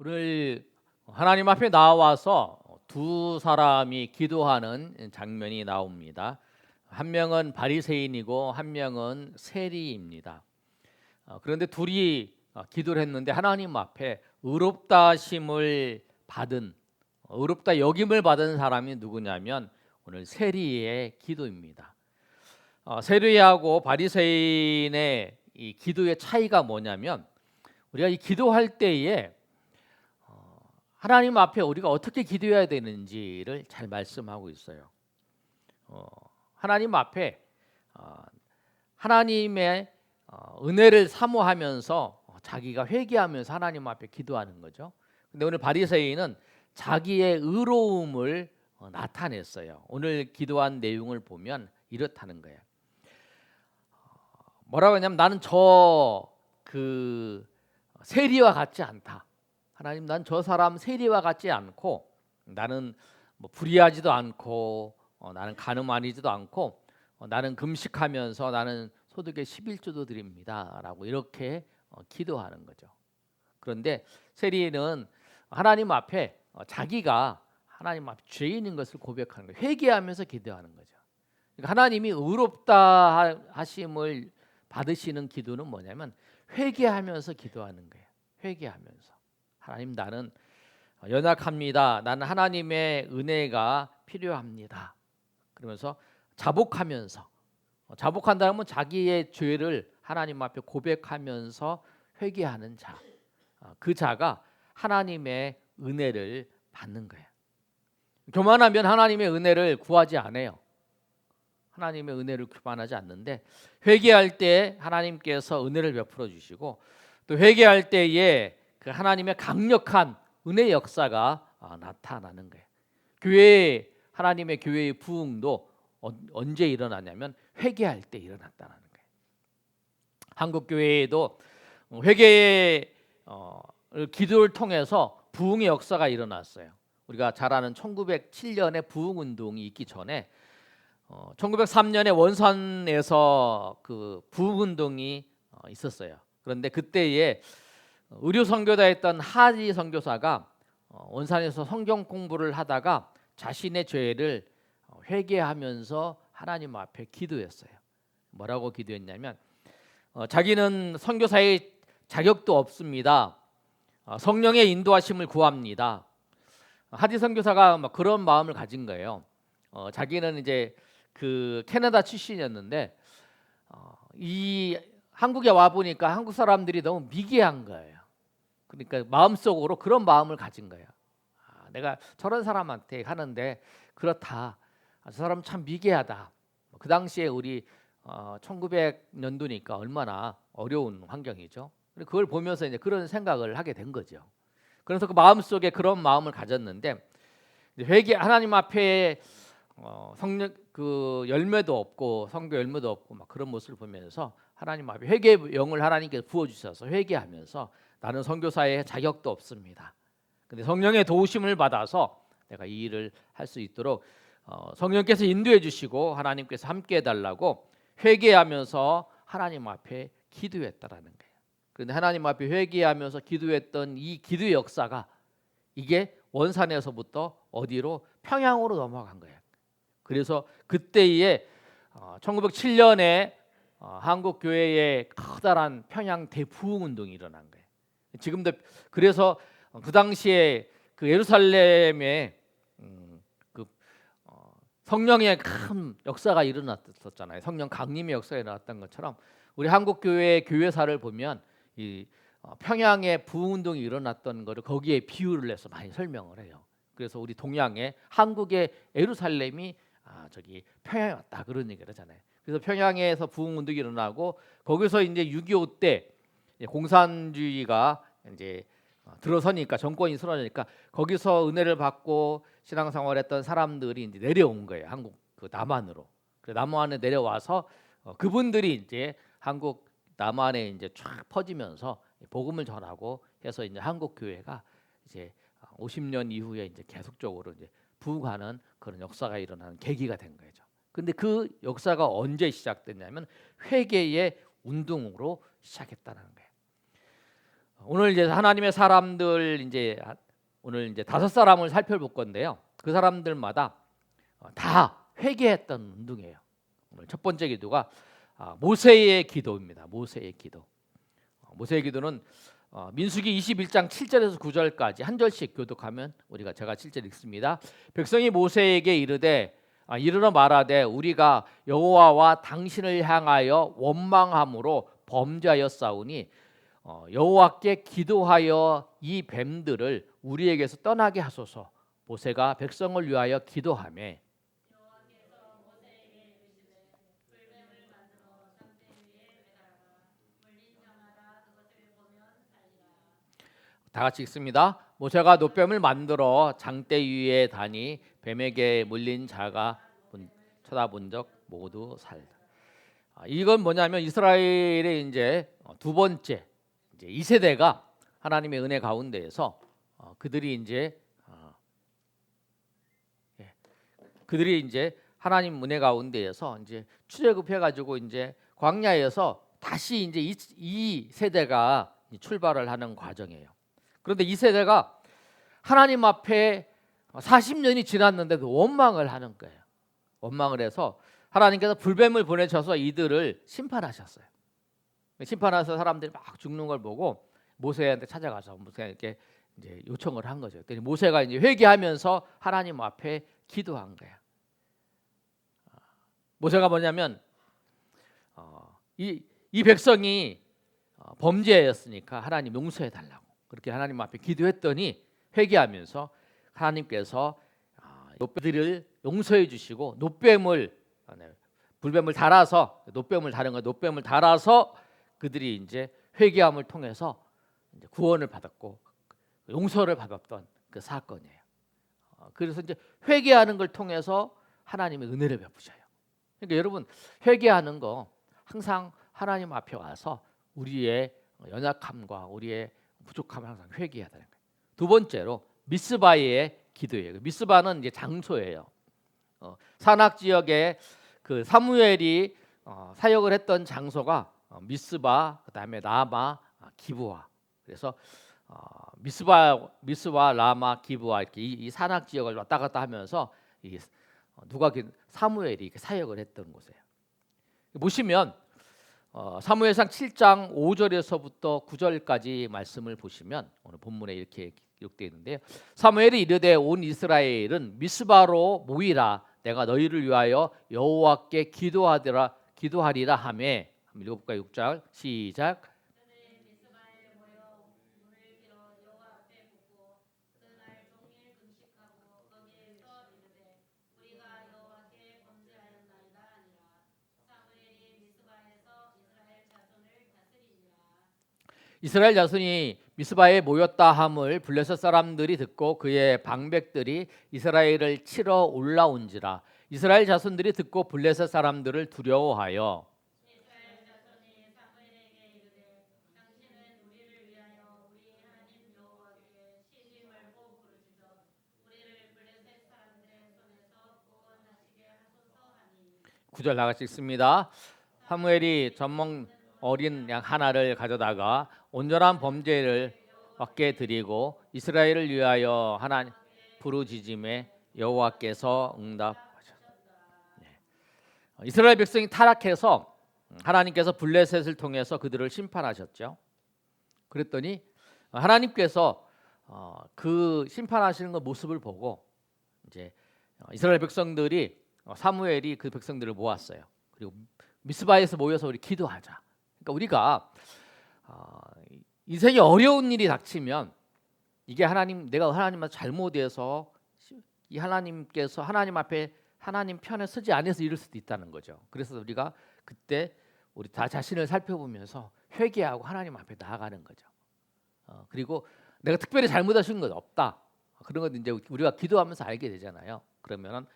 오늘 하나님 앞에 나와서 두 사람이 기도하는 장면이 나옵니다. 한 명은 바리새인이고 한 명은 세리입니다. 그런데 둘이 기도를 했는데 하나님 앞에 의롭다 하심을 받은 의롭다 여김을 받은 사람이 누구냐면 오늘 세리의 기도입니다. 세리하고 바리새인의 이 기도의 차이가 뭐냐면 우리가 이 기도할 때에 하나님 앞에 우리가 어떻게 기도해야 되는지를 잘 말씀하고 있어요. 하나님 앞에 하나님의 은혜를 사모하면서 자기가 회개하면서 하나님 앞에 기도하는 거죠. 근데 오늘 바리새인은 자기의 의로움을 나타냈어요. 오늘 기도한 내용을 보면 이렇다는 거예요. 뭐라고 하냐면 나는 그 세리와 같지 않다. 하나님, 난 저 사람 세리와 같지 않고 나는 뭐 불의하지도 않고 나는 가늠하지도 않고 나는 금식하면서 나는 소득의 11조도 드립니다라고 이렇게 기도하는 거죠. 그런데 세리는 하나님 앞에 자기가 하나님 앞에 죄인인 것을 고백하는 거예요. 회개하면서 기도하는 거죠. 그러니까 하나님이 의롭다 하심을 받으시는 기도는 뭐냐면 회개하면서 기도하는 거예요. 회개하면서 하나님, 나는 연약합니다. 나는 하나님의 은혜가 필요합니다. 그러면서 자복하면서 자복한다는 건 자기의 죄를 하나님 앞에 고백하면서 회개하는 자, 그 자가 하나님의 은혜를 받는 거예요. 교만하면 하나님의 은혜를 구하지 않아요. 하나님의 은혜를 교만하지 않는데 회개할 때 하나님께서 은혜를 베풀어 주시고 또 회개할 때에 그 하나님의 강력한 은혜 역사가 나타나는 거예요. 하나님의 교회의 부흥도 언제 일어나냐면 회개할 때 일어났다는 거예요. 한국 교회에도 회개의 기도를 통해서 부흥의 역사가 일어났어요. 우리가 잘 아는 1907년에 부흥 운동이 있기 전에 1903년에 원산에서 그 부흥 운동이 있었어요. 그런데 그때에 의료 선교사였던 하지 선교사가 원산에서 성경 공부를 하다가 자신의 죄를 회개하면서 하나님 앞에 기도했어요. 뭐라고 기도했냐면 자기는 선교사의 자격도 없습니다. 성령의 인도하심을 구합니다. 하지 선교사가 막 그런 마음을 가진 거예요. 자기는 이제 그 캐나다 출신이었는데 이 한국에 와 보니까 한국 사람들이 너무 미개한 거예요. 그러니까 마음속으로 그런 마음을 가진 거예요. 내가 저런 사람한테 하는데 그렇다. 저 사람 참 미개하다. 그 당시에 우리 1900년도니까 얼마나 어려운 환경이죠. 그걸 보면서 이제 그런 생각을 하게 된 거죠. 그래서 그 마음속에 그런 마음을 가졌는데 회개 하나님 앞에 성령 그 열매도 없고 성교 열매도 없고 막 그런 모습을 보면서 하나님 앞에 회개의 영을 하나님께서 부어 주셔서 회개하면서 나는 선교사의 자격도 없습니다. 근데 성령의 도우심을 받아서 내가 이 일을 할 수 있도록 성령께서 인도해 주시고 하나님께서 함께 해달라고 회개하면서 하나님 앞에 기도했다라는 거예요. 그런데 하나님 앞에 회개하면서 기도했던 이 기도의 역사가 이게 원산에서부터 어디로 평양으로 넘어간 거예요. 그래서 그때에 1907년에 한국 교회에 커다란 평양 대부흥 운동이 일어난 거예요. 지금도 그래서 그 당시에 그 예루살렘에 그 성령의 큰 역사가 일어났었잖아요. 성령 강림의 역사가 일어났던 것처럼 우리 한국 교회의 교회사를 보면 이 평양에 부흥 운동이 일어났던 거를 거기에 비유를 해서 많이 설명을 해요. 그래서 우리 동양의 한국의 예루살렘이 저기 평양에 왔다 그런 얘기를 하잖아요. 그래서 평양에서 부흥 운동이 일어나고 거기서 이제 6.25 때 공산주의가 이제 들어서니까 정권이 쓰러지니까 거기서 은혜를 받고 신앙생활했던 사람들이 이제 내려온 거예요. 한국 그 남한으로. 그 남한에 내려와서 그분들이 이제 한국 남한에 이제 쫙 퍼지면서 복음을 전하고 해서 이제 한국 교회가 이제 50년 이후에 이제 계속적으로 이제 부흥하는 그런 역사가 일어나는 계기가 된 거죠. 근데 그 역사가 언제 시작됐냐면 회개의 운동으로 시작했다는 거예요. 오늘 이제 하나님의 사람들 이제 오늘 이제 5사람을 살펴볼 건데요. 그 사람들마다 다 회개했던 운동이에요. 오늘 첫 번째 기도가 모세의 기도입니다. 모세의 기도. 모세의 기도는 민수기 21장 7절에서 9절까지 한 절씩 교독하면 제가 7절 읽습니다. 백성이 모세에게 이르되 이르러 말하되 우리가 여호와와 당신을 향하여 원망함으로 범죄하였사오니 여호와께 기도하여 이 뱀들을 우리에게서 떠나게 하소서. 모세가 백성을 위하여 기도하며 다 같이 읽습니다. 모세가 놋뱀을 만들어 장대 위에 다니 뱀에게 물린 자가 쳐다본 적 모두 살다. 이건 뭐냐면 이스라엘의 이제 두 번째 이제 2세대가 하나님의 은혜 가운데에서 그들이 이제 하나님 은혜 가운데에서 이제 출애굽해 가지고 이제 광야에서 다시 이제 이 세대가 출발을 하는 과정이에요. 그런데 이 세대가 하나님 앞에 40년이 지났는데도 원망을 하는 거예요. 원망을 해서 하나님께서 불뱀을 보내셔서 이들을 심판하셨어요. 심판해서 사람들이 막 죽는 걸 보고 모세한테 찾아가서 모세에게 이제 요청을 한 거죠. 그랬더니 모세가 이제 회개하면서 하나님 앞에 기도한 거야. 모세가 뭐냐면 이 백성이 범죄였으니까 하나님 용서해 달라고 그렇게 하나님 앞에 기도했더니 회개하면서 하나님께서 놋뱀들을 용서해 주시고 불뱀을 달아서 놋뱀을 달아서 그들이 이제 회개함을 통해서 이제 구원을 받았고 용서를 받았던 그 사건이에요. 그래서 이제 회개하는 걸 통해서 하나님의 은혜를 베푸셔요. 그러니까 여러분 회개하는 거 항상 하나님 앞에 와서 우리의 연약함과 우리의 부족함을 항상 회개해야 되는 거예요. 두 번째로 미스바의 기도예요. 미스바는 이제 장소예요. 산악 지역에 그 사무엘이 사역을 했던 장소가 미스바, 그다음에 라마, 기브아. 그래서 미스바, 라마, 기브아 이렇게 이 산악 지역을 왔다 갔다 하면서 사무엘이 이렇게 사역을 했던 곳이에요. 보시면 사무엘상 7장 5절에서부터 9절까지 말씀을 보시면 오늘 본문에 이렇게 기록되어 있는데요. 사무엘이 이르되 온 이스라엘은 미스바로 모이라. 내가 너희를 위하여 여호와께 기도하리라 하매. 한번 읽어볼까요? 6절 시작. 이스라엘 자손이 미스바에 모였다 함을 블레셋 사람들이 듣고 그의 방백들이 이스라엘을 치러 올라온지라. 이스라엘 자손들이 듣고 블레셋 사람들을 두려워하여 구절 나같이 읽습니다. 사무엘이 젖먹 어린 양 하나를 가져다가 온전한 범죄를 얻게 드리고 이스라엘을 위하여 하나님 부르짖음에 여호와께서 응답하셨다. 이스라엘 백성이 타락해서 하나님께서 블레셋을 통해서 그들을 심판하셨죠. 그랬더니 하나님께서 그 심판하시는 그 모습을 보고 이제 이스라엘 백성들이 사무엘이 그 백성들을 모았어요. 그리고 미스바에서 모여서 우리 기도하자. 그러니까 우리가 인생이 어려운 일이 닥치면 이게 내가 하나님한테 잘못해서 이 하나님께서 하나님 앞에 하나님 편에 서지 않아서 이럴 수도 있다는 거죠. 그래서 우리가 그때 우리 다 자신을 살펴보면서 회개하고 하나님 앞에 나아가는 거죠. 그리고 내가 특별히 잘못하신 건 없다. 그런 건 이제 우리가 기도하면서 알게 되잖아요. 그러면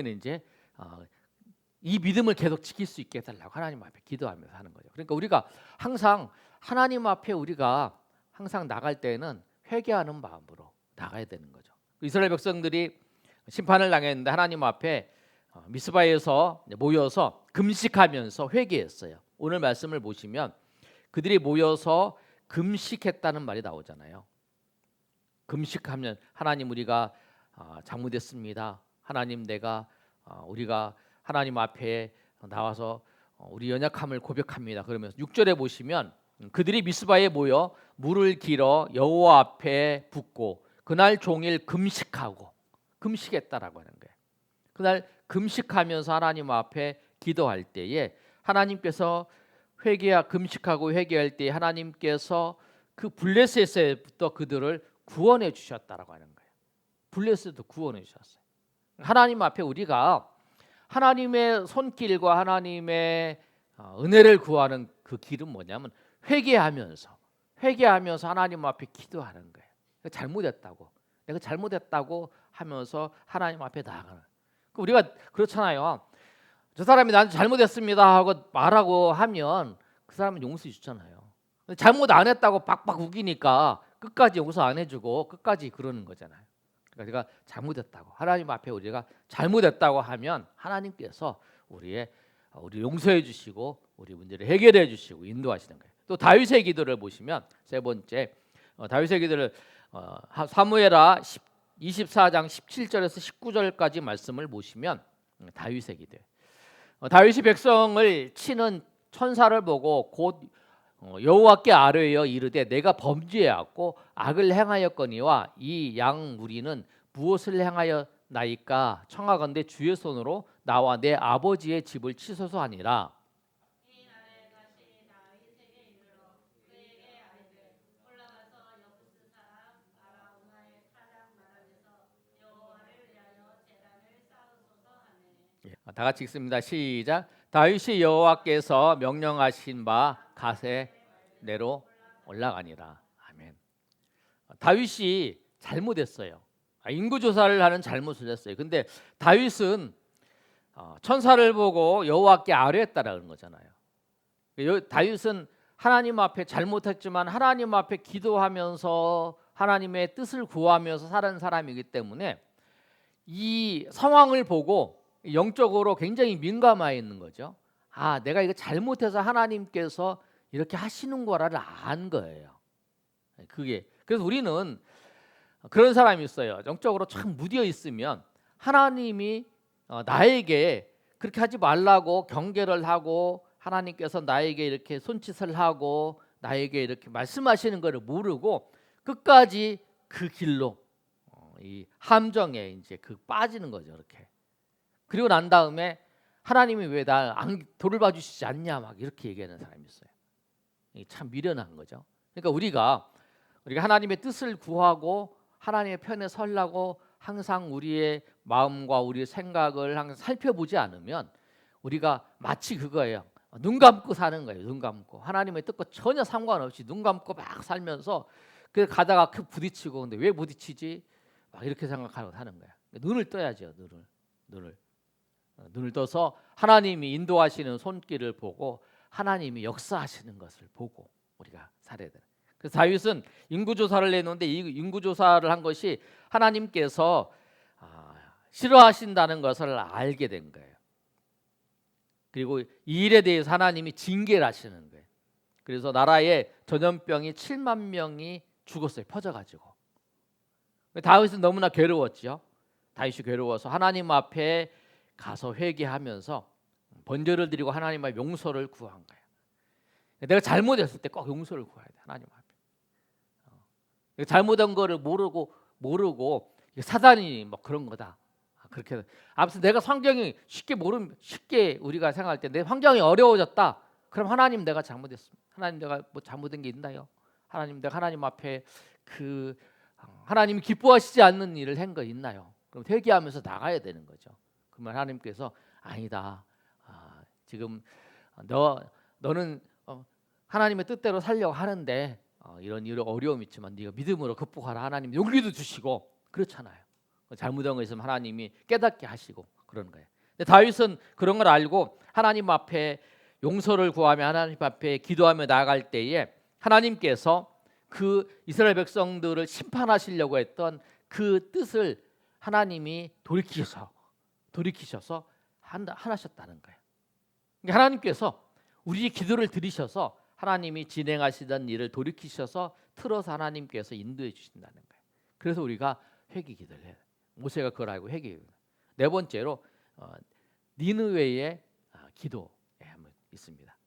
이제 이 믿음을 계속 지킬 수 있게 해달라고 하나님 앞에 기도하면서 하는 거죠. 그러니까 우리가 항상 하나님 앞에 우리가 항상 나갈 때는 회개하는 마음으로 나가야 되는 거죠. 이스라엘 백성들이 심판을 당했는데 하나님 앞에 미스바에서 모여서 금식하면서 회개했어요. 오늘 말씀을 보시면 그들이 모여서 금식했다는 말이 나오잖아요. 금식하면 하나님 우리가 잘못했습니다. 하나님 우리가 하나님 앞에 나와서 우리 연약함을 고백합니다. 그러면서 6절에 보시면 그들이 미스바에 모여 물을 길어 여호와 앞에 붓고 그날 종일 금식했다라고 하는 거예요. 그날 금식하면서 하나님 앞에 기도할 때에 하나님께서 금식하고 회개할 때 하나님께서 그 블레셋에부터 그들을 구원해 주셨다라고 하는 거예요. 블레셋도 구원해 주셨어요. 하나님 앞에 우리가 하나님의 손길과 하나님의 은혜를 구하는 그 길은 뭐냐면 회개하면서 하나님 앞에 기도하는 거예요. 내가 잘못했다고 하면서 하나님 앞에 나아가는. 우리가 그렇잖아요. 저 사람이 나한테 잘못했습니다 하고 말하고 하면 그 사람은 용서해 주잖아요. 잘못 안 했다고 박박 우기니까 끝까지 용서 안 해주고 끝까지 그러는 거잖아요. 그러니까 내가 잘못했다고 하나님 앞에 우리가 잘못했다고 하면 하나님께서 우리 용서해 주시고 우리 문제를 해결해 주시고 인도하시는 거예요. 또 다윗의 기도를 보시면 세 번째 다윗의 기도를 사무엘하 24장 17절에서 19절까지 말씀을 보시면 다윗의 기도예요. 다윗이 백성을 치는 천사를 보고 곧 여호와께 아뢰어 이르되 내가 범죄하였고 악을 행하였거니와 이 양 무리는 무엇을 행하였나이까 청하건대 주의 손으로 나와 내 아버지의 집을 치소서 하니라. 다 같이 읽습니다. 시작. 다윗이 여호와께서 명령하신 바 갓에 내로 올라가니라. 아멘. 다윗이 잘못했어요. 인구 조사를 하는 잘못을 했어요. 근데 다윗은 천사를 보고 여호와께 아뢰었다라는 거잖아요. 다윗은 하나님 앞에 잘못했지만 하나님 앞에 기도하면서 하나님의 뜻을 구하면서 사는 사람이기 때문에 이 상황을 보고 영적으로 굉장히 민감해 있는 거죠. 내가 이거 잘못해서 하나님께서 이렇게 하시는 거라를 안 거예요. 그래서 우리는 그런 사람이 있어요. 영적으로 참 무뎌 있으면 하나님이 나에게 그렇게 하지 말라고 경계를 하고 하나님께서 나에게 이렇게 손짓을 하고 나에게 이렇게 말씀하시는 것을 모르고 끝까지 그 길로 이 함정에 이제 빠지는 거죠. 이렇게. 그리고 난 다음에 하나님이 왜 날 돌봐 주시지 않냐 막 이렇게 얘기하는 사람이 있어요. 참 미련한 거죠. 그러니까 우리가 하나님의 뜻을 구하고 하나님의 편에 서려고 항상 우리의 마음과 우리의 생각을 항상 살펴보지 않으면 우리가 마치 그거예요. 눈 감고 사는 거예요. 눈 감고 하나님의 뜻과 전혀 상관없이 눈 감고 막 살면서 가다가 부딪히고 근데 왜 부딪히지? 막 이렇게 생각하고 사는 거야. 눈을 떠야죠. 눈을 떠서 하나님이 인도하시는 손길을 보고 하나님이 역사하시는 것을 보고 우리가 살아야 돼요. 그래서 다윗은 인구조사를 내놓는데 이 인구조사를 한 것이 하나님께서 싫어하신다는 것을 알게 된 거예요. 그리고 이 일에 대해서 하나님이 징계를 하시는 거예요. 그래서 나라에 전염병이 7만 명이 죽었어요. 퍼져가지고. 다윗은 너무나 괴로웠죠. 다윗이 괴로워서 하나님 앞에 가서 회개하면서 번제를 드리고 하나님 앞에 용서를 구한 거예요. 내가 잘못했을 때 꼭 용서를 구해야 돼. 하나님 앞에. 잘못한 거를 모르고 사단이 뭐 그런 거다. 그렇게 아무튼 내가 환경이 쉽게 우리가 생각할 때 내 환경이 어려워졌다. 그럼 하나님 내가 잘못했습니다. 하나님 내가 뭐 잘못된 게 있나요? 하나님 내가 하나님 앞에 하나님이 기뻐하시지 않는 일을 한 거 있나요? 그럼 회개하면서 나가야 되는 거죠. 그러면 하나님께서 아니다. 지금 너는 하나님의 뜻대로 살려고 하는데 이런 어려움이 있지만 네가 믿음으로 극복하라. 하나님 용기도 주시고 그렇잖아요. 잘못한 거 있으면 하나님이 깨닫게 하시고 그런 거예요. 근데 다윗은 그런 걸 알고 하나님 앞에 용서를 구하며 하나님 앞에 기도하며 나아갈 때에 하나님께서 그 이스라엘 백성들을 심판하시려고 했던 그 뜻을 하나님이 돌이키셔서 하셨다는 거예요. 그러니까 하나님께서 우리의 기도를 들으셔서 하나님이 진행하시던 일을 돌이키셔서 틀어서 하나님께서 인도해 주신다는 거예요. 그래서 우리가 회개 기도를 해요. 모세가 그걸 알고 회개 기도. 네 번째로 니느웨의 기도에 있습니다.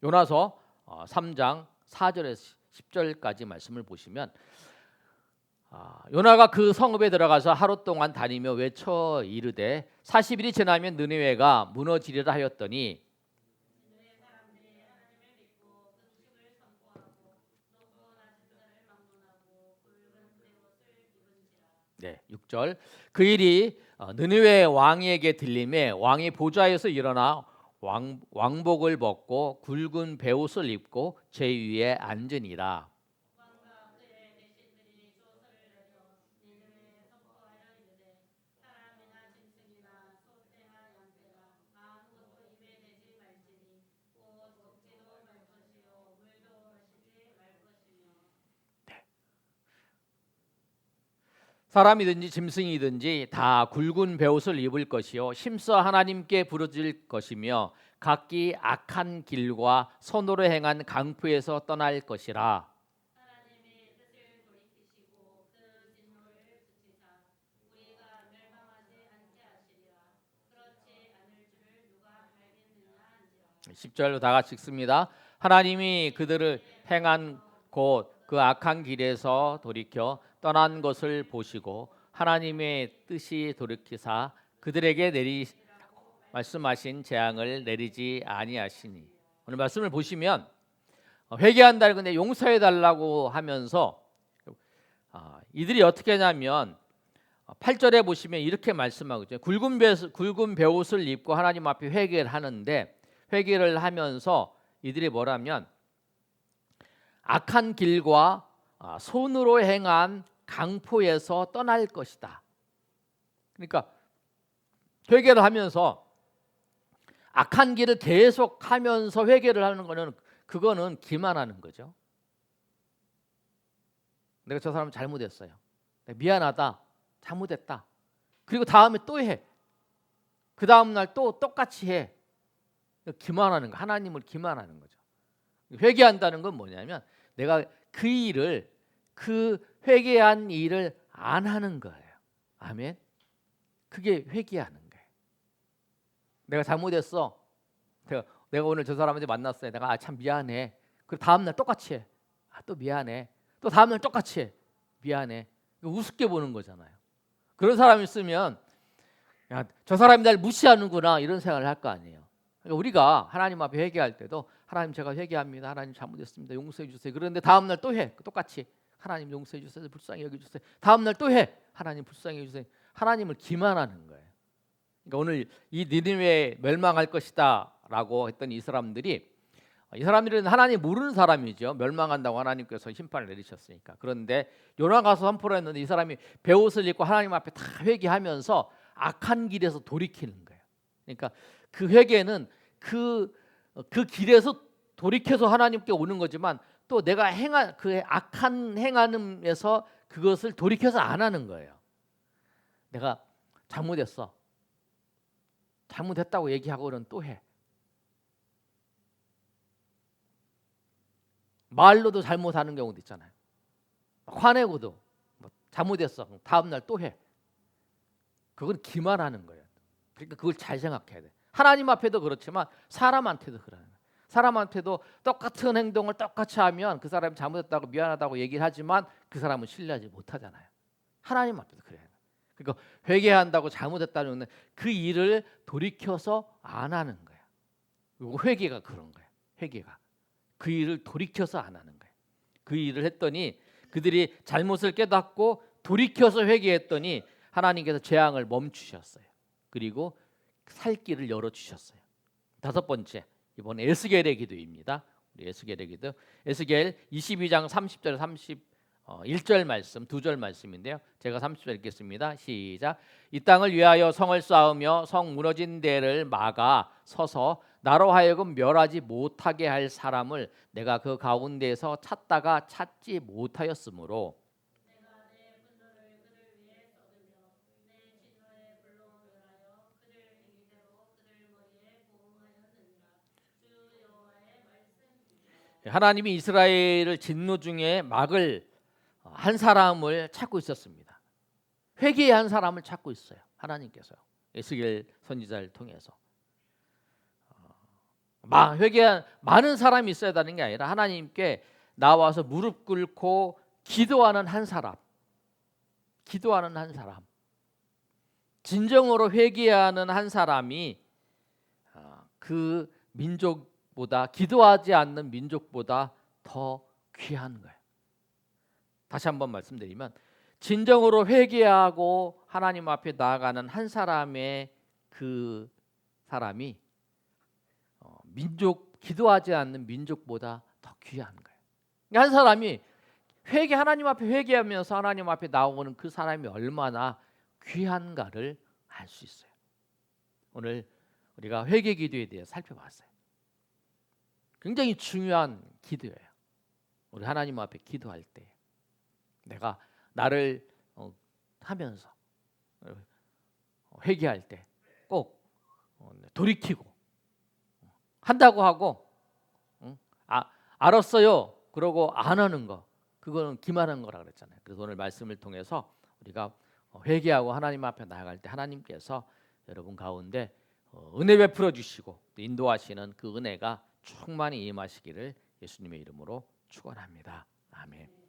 요나서 3장 4절에서 10절까지 말씀을 보시면 요나가 그 성읍에 들어가서 하루 동안 다니며 외쳐 이르되 40일이 지나면 느느웨가 무너지리라 하였더니 네, 6절 그 일이 느느웨 왕에게 들림에 왕이 보좌에서 일어나 왕복을 벗고 굵은 베옷을 입고 제 위에 앉으니라. 사람이든지 짐승이든지 다 굵은 베옷을 입을 것이요 힘써 하나님께 부르짖을 것이며 각기 악한 길과 손으로 행한 강포에서 떠날 것이라. 십 10절로 다 같이 읽습니다. 하나님이 그들을 행한 곳 그 악한 길에서 돌이켜 떠난 것을 보시고 하나님의 뜻이 돌이키사 그들에게 말씀하신 재앙을 내리지 아니하시니. 오늘 말씀을 보시면 회개한다는 건데 용서해 달라고 하면서 이들이 어떻게 하냐면 8절에 보시면 이렇게 말씀하고 있죠. 굵은 베옷을 입고 하나님 앞에 회개를 하는데 회개를 하면서 이들이 뭐라면 악한 길과 손으로 행한 강포에서 떠날 것이다. 그러니까 회개를 하면서 악한 길을 계속하면서 회개를 하는 거는 그거는 기만하는 거죠. 내가 저 사람 잘못했어요. 미안하다. 잘못했다. 그리고 다음에 또 해. 그 다음 날 또 똑같이 해. 기만하는 거. 하나님을 기만하는 거죠. 회개한다는 건 뭐냐면 내가 그 회개한 일을 안 하는 거예요. 아멘. 그게 회개하는 거예요. 내가 잘못했어. 내가 오늘 저 사람한테 만났어요. 내가 참 미안해. 그리고 다음 날 똑같이 해. 또 미안해. 또 다음 날 똑같이 해. 미안해. 우습게 보는 거잖아요. 그런 사람이 있으면 야, 저 사람이 날 무시하는구나 이런 생각을 할 거 아니에요. 그러니까 우리가 하나님 앞에 회개할 때도 하나님 제가 회개합니다. 하나님 잘못했습니다. 용서해 주세요. 그런데 다음 날 또 해. 똑같이 하나님 용서해 주세요. 불쌍히 여겨 주세요. 다음 날 또 해. 하나님 불쌍히 여겨 주세요. 하나님을 기만하는 거예요. 그러니까 오늘 이 니느웨 멸망할 것이다라고 했던 이 사람들은 하나님 모르는 사람이죠. 멸망한다고 하나님께서 심판을 내리셨으니까. 그런데 요나가 선포를 했는데 이 사람이 베옷을 입고 하나님 앞에 다 회개하면서 악한 길에서 돌이키는 거예요. 그러니까 그 회개는 그 길에서 돌이켜서 하나님께 오는 거지만 또 내가 행한 그 악한 행함에서 그것을 돌이켜서 안 하는 거예요. 내가 잘못했어. 잘못했다고 얘기하고는 또 해. 말로도 잘못하는 경우도 있잖아요. 화내고도 잘못했어. 다음 날 또 해. 그건 기만하는 거예요. 그러니까 그걸 잘 생각해야 돼. 하나님 앞에도 그렇지만 사람한테도 그래요. 사람한테도 똑같은 행동을 똑같이 하면 그 사람이 잘못했다고 미안하다고 얘기를 하지만 그 사람은 신뢰하지 못하잖아요. 하나님 앞에도 그래요. 그러니까 회개한다고 잘못했다는 그 일을 돌이켜서 안 하는 거예요. 회개가 그런 거예요. 회개가 그 일을 돌이켜서 안 하는 거예요. 그 일을 했더니 그들이 잘못을 깨닫고 돌이켜서 회개했더니 하나님께서 재앙을 멈추셨어요. 그리고 살 길을 열어주셨어요. 다섯 번째, 이번에 에스겔의 기도입니다. 우리 에스겔의 기도. 에스겔 22장 30절 31절 말씀, 두 절 말씀인데요. 제가 30절 읽겠습니다. 시작. 이 땅을 위하여 성을 쌓으며 성 무너진 데를 막아 서서 나로 하여금 멸하지 못하게 할 사람을 내가 그 가운데에서 찾다가 찾지 못하였으므로 하나님이 이스라엘을 진노 중에 막을 한 사람을 찾고 있었습니다. 회개의 한 사람을 찾고 있어요. 하나님께서요. 에스겔 선지자를 통해서 회개한 많은 사람이 있어야 되는 게 아니라 하나님께 나와서 무릎 꿇고 기도하는 한 사람, 진정으로 회개하는 한 사람이 그 민족보다, 기도하지 않는 민족보다 더 귀한 거예요. 다시 한번 말씀드리면, 진정으로 회개하고 하나님 앞에 나아가는 한 사람의 그 사람이 기도하지 않는 민족보다 더 귀한 거예요. 한 사람이 하나님 앞에 회개하면서 하나님 앞에 나오는 그 사람이 얼마나 귀한가를 알 수 있어요. 오늘 우리가 회개 기도에 대해 살펴봤어요. 굉장히 중요한 기도예요. 우리 하나님 앞에 기도할 때 내가 나를 하면서 회개할 때 꼭 돌이키고 한다고 하고 알았어요 그러고 안 하는 거, 그거는 기만한 거라 그랬잖아요. 그래서 오늘 말씀을 통해서 우리가 회개하고 하나님 앞에 나아갈 때 하나님께서 여러분 가운데 은혜 베풀어 주시고 인도하시는 그 은혜가 충만히 임하시기를 예수님의 이름으로 축원합니다. 아멘.